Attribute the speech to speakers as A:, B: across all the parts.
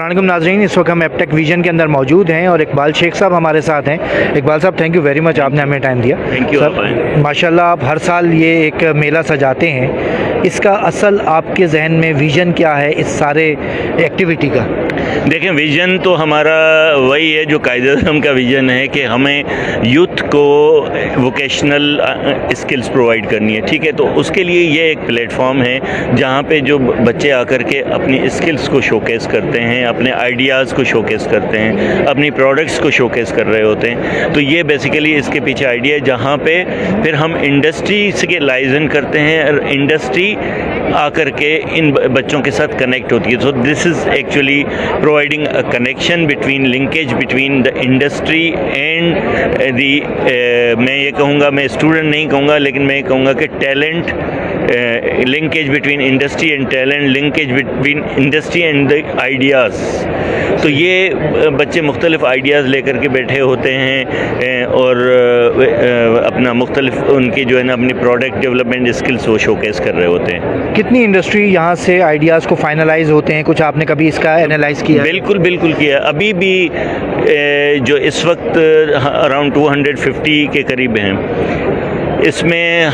A: अस्सलाम वालेकुम नाज़रीन, इस वक्त हम एपटेक विजन के अंदर मौजूद हैं और इकबाल शेख साहब हमारे साथ हैं। इकबाल साहब, थैंक यू वेरी मच, आपने हमें टाइम दिया।
B: थैंक यू
A: सर, माशाल्लाह आप हर साल ये एक मेला सजाते हैं, इसका असल आपके जहन में विज़न क्या है इस सारे एक्टिविटी का?
B: देखें, विज़न तो हमारा वही है जो कायदे-ए-आज़म का विज़न है कि हमें यूथ को वोकेशनल स्किल्स प्रोवाइड करनी है। ठीक है, तो उसके लिए ये एक प्लेटफॉर्म है जहाँ पे जो बच्चे आकर के अपनी स्किल्स को शोकेस करते हैं, अपने आइडियाज़ को शोकेस करते हैं, अपनी प्रोडक्ट्स को शोकेस कर रहे होते हैं। तो ये बेसिकली इसके पीछे आइडिया है, जहाँ पे फिर हम इंडस्ट्री से लाइजन करते हैं और इंडस्ट्री आकर के इन बच्चों के साथ कनेक्ट होती है। So this is actually providing a connection between, linkage between the industry and the, मैं ये कहूँगा, मैं स्टूडेंट नहीं कहूँगा, लेकिन मैं कहूँगा कि talent, linkage between industry and talent, linkage between industry and the ideas. तो ये बच्चे मुख्तलिफ आइडियाज़ लेकर के बैठे होते हैं और अपना मुख्तलिफ उनकी जो है ना अपनी प्रोडक्ट डेवलपमेंट स्किल्स वो शोकेस कर रहे होते हैं।
A: कितनी इंडस्ट्री यहाँ से आइडियाज़ को फाइनलाइज होते हैं, कुछ आपने कभी इसका एनालाइज किया?
B: बिल्कुल किया। अभी भी जो इस वक्त अराउंड 250 के करीब हैं, इसमें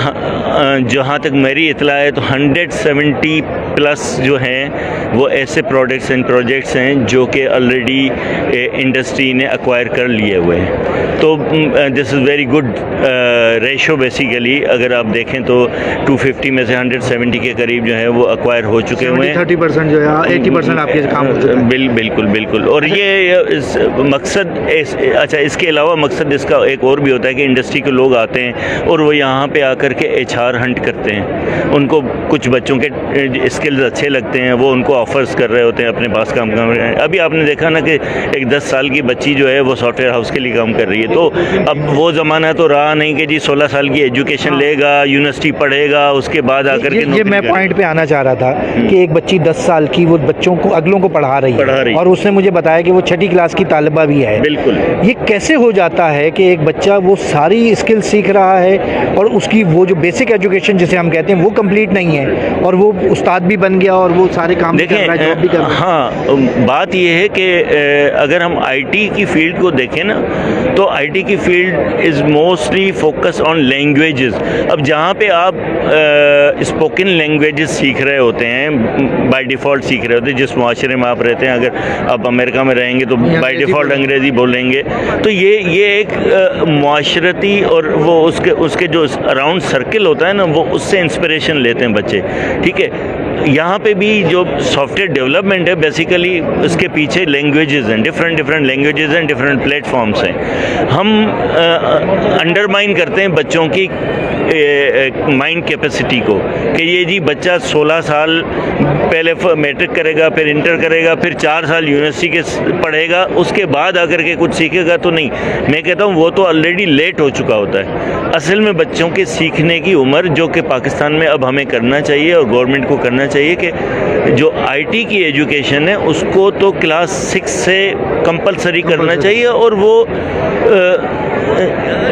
B: जहाँ तक मेरी इतला है तो 170 प्लस जो हैं वो ऐसे प्रोडक्ट्स एंड प्रोजेक्ट्स हैं जो कि ऑलरेडी इंडस्ट्री ने एक्वायर कर लिए हुए हैं। तो this is very good ratio basically. अगर आप देखें तो 250 में से 170 के करीब जो है वो एक्वायर हो चुके हुए हैं।
A: 30% जो है 80% आपके काम हो चुका है।
B: बिल्कुल। और ये मकसद अच्छा, इसके अलावा मकसद इसका एक और भी होता है कि इंडस्ट्री के लोग आते हैं और वो यहाँ पे आकर के HR हंट करते हैं। उनको कुछ बच्चों के स्किल्स अच्छे लगते हैं, वो उनको ऑफर्स कर रहे होते हैं अपने पास काम कर रहे हैं। अभी आपने देखा ना कि एक 10 साल की बच्ची जो है वो सॉफ्टवेयर हाउस के लिए काम कर रही है। तो अब वो ज़माना तो रहा नहीं कि जी 16 साल की एजुकेशन लेगा, यूनिवर्सिटी पढ़ेगा, उसके बाद आकर के
A: ये मैं पॉइंट पे आना चाह रहा था कि एक बच्ची 10 साल की वो बच्चों को, अगलों को पढ़ा रही है और उसने मुझे बताया कि वो 6ठी क्लास की तालिबा भी है।
B: बिल्कुल।
A: ये कैसे हो जाता है कि एक बच्चा वो सारी स्किल सीख रहा है और उसकी वो जो बेसिक एजुकेशन जिसे हम कहते हैं वो कंप्लीट नहीं है और वो उस्ताद भी बन गया और वो सारे काम भी कर रहा है, जॉब भी कर रहा है?
B: हाँ, बात ये है कि अगर हम IT की फील्ड को देखें ना, तो IT की field is mostly focus on languages. अब जहाँ पे आप स्पोकन लैंग्वेजेस सीख रहे होते हैं, बाय डिफ़ॉल्ट सीख रहे होते हैं, जिस माशरे में आप रहते हैं, अगर आप अमेरिका में रहेंगे तो बाय डिफ़ॉल्ट अंग्रेज़ी बोलेंगे। तो ये एक माशरती और वो उसके जो अराउंड सर्किल होता है ना, वो उससे इंस्पिरेशन लेते हैं बच्चे। ठीक है, यहाँ पे भी जो सॉफ्टवेयर डेवलपमेंट है बेसिकली उसके पीछे लैंग्वेजेस हैं, डिफरेंट लैंग्वेजेस हैं, डिफरेंट प्लेटफॉर्म्स हैं। हम अंडरमाइन करते हैं बच्चों की माइंड कैपेसिटी को कि ये जी बच्चा 16 साल पहले मैट्रिक करेगा, फिर इंटर करेगा, फिर 4 साल यूनिवर्सिटी के पढ़ेगा, उसके बाद आकर के कुछ सीखेगा। तो नहीं, मैं कहता हूँ वो तो ऑलरेडी लेट हो चुका होता है। असल में बच्चों के सीखने की उम्र जो कि पाकिस्तान में अब हमें करना चाहिए और गवर्नमेंट को करना चाहिए कि जो IT की एजुकेशन है उसको तो क्लास 6 से कंपलसरी करना चाहिए और वो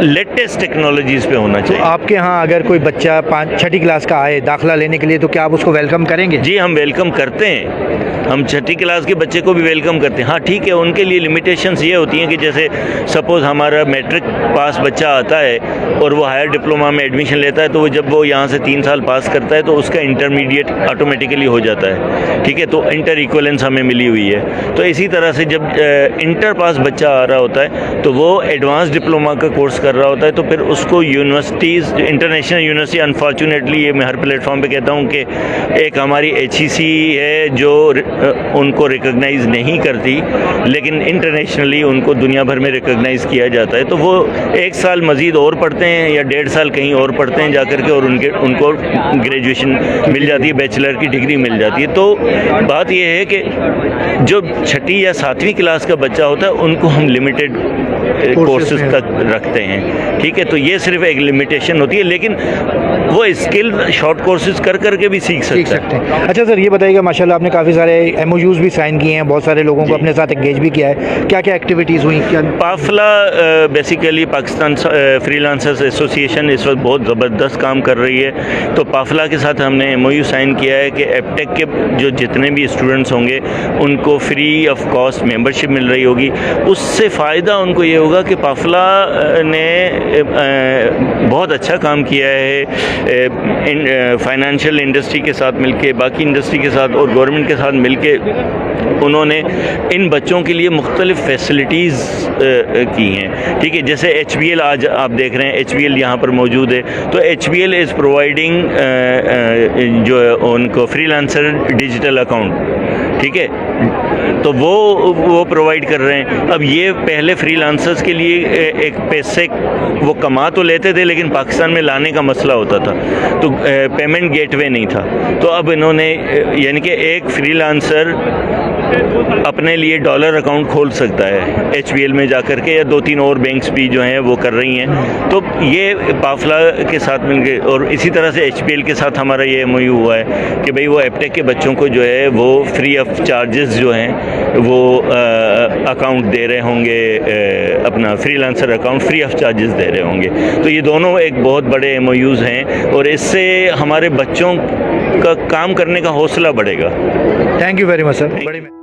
B: लेटेस्ट टेक्नोलॉजीज़ पे होना चाहिए।
A: तो आपके यहाँ अगर कोई बच्चा 6ठी क्लास का आए दाखिला लेने के लिए तो क्या आप उसको वेलकम करेंगे?
B: जी, हम वेलकम करते हैं। हम 6ठी क्लास के बच्चे को भी वेलकम करते हैं। हाँ, ठीक है, उनके लिए लिमिटेशंस ये होती हैं कि जैसे सपोज़ हमारा मैट्रिक पास बच्चा आता है और वो हायर डिप्लोमा में एडमिशन लेता है, तो वो जब वो यहाँ से 3 साल पास करता है तो उसका इंटरमीडिएट ऑटोमेटिकली हो जाता है। ठीक है, तो इंटर इक्वलेंस हमें मिली हुई है। तो इसी तरह से जब इंटर पास बच्चा आ रहा होता है तो वो एडवांस डिप्लोमा का कोर्स कर रहा होता है, तो फिर उसको यूनिवर्सिटीज़, इंटरनेशनल यूनिवर्सिटी, अनफॉर्चुनेटली ये मैं हर प्लेटफॉर्म पे कहता हूँ कि एक हमारी HEC है जो उनको रिकॉग्नाइज़ नहीं करती, लेकिन इंटरनेशनली उनको दुनिया भर में रिकॉग्नाइज़ किया जाता है। तो वो 1 साल मज़ीद और पढ़ते हैं या 1.5 साल कहीं और पढ़ते हैं जाकर के और उनको ग्रेजुएशन मिल जाती है, बैचलर की डिग्री मिल जाती है। तो बात यह है कि जो 6ठी या 7वीं क्लास का बच्चा होता है उनको हम लिमिटेड कोर्सेज तक رکھتے ہیں, ٹھیک ہے. تو یہ صرف ایک لمیٹیشن ہوتی ہے, لیکن وہ اسکل شارٹ کورسز کر کے بھی سیکھ سکتے ہیں.
A: اچھا سر, یہ بتائیے گا, ماشاء اللہ آپ نے کافی سارے ایم او یوز بھی سائن کیے ہیں, بہت سارے لوگوں کو اپنے ساتھ انگیج بھی کیا ہے, کیا کیا ایکٹیویٹیز ہوئی, کیا
B: PAFLA basically Pakistan freelancers association اس وقت بہت زبردست کام کر رہی ہے. تو پافلا کے ساتھ ہم نے ایم او یو سائن کیا ہے کہ ایپ ٹیک کے جو جتنے بھی اسٹوڈنٹس ہوں گے ان کو فری آف کاسٹ ممبرشپ مل رہی ہوگی. اس سے فائدہ ان کو یہ ہوگا کہ پافلا نے بہت اچھا کام کیا ہے فائنینشیل انڈسٹری کے ساتھ مل کے, باقی انڈسٹری کے ساتھ اور گورنمنٹ کے ساتھ مل کے انہوں نے ان بچوں کے لیے مختلف فیسلٹیز کی ہیں, ٹھیک ہے. جیسے ایچ بی ایل آج آپ دیکھ رہے ہیں, ایچ بی ایل یہاں پر موجود ہے. تو H B L is providing جو ان کو فری لانسر ڈیجیٹل اکاؤنٹ, ٹھیک ہے. تو وہ پرووائڈ کر رہے ہیں. اب یہ پہلے فری لانسرز کے لیے ایک پیسے وہ کما تو لیتے تھے, لیکن پاکستان میں لانے کا مسئلہ ہوتا تھا, تو پیمنٹ گیٹ وے نہیں تھا. تو اب انہوں نے یعنی کہ ایک فری لانسر اپنے لیے ڈالر اکاؤنٹ کھول سکتا ہے ایچ بی ایل میں جا کر کے, یا 2-3 اور بینکس بھی جو ہیں وہ کر رہی ہیں. تو یہ پافلا کے ساتھ مل کے, اور اسی طرح سے ایچ بی ایل کے ساتھ ہمارا یہ ایم او یو ہوا ہے کہ بھئی وہ ایپ ٹیک کے بچوں کو جو ہے وہ فری آف چارجز جو ہیں وہ اکاؤنٹ دے رہے ہوں گے, اپنا freelancer account free of charges دے رہے ہوں گے. تو یہ دونوں ایک بہت بڑے ایم او یوز ہیں, اور اس سے ہمارے بچوں کا کام کرنے کا حوصلہ بڑھے گا.
A: Thank you very much sir.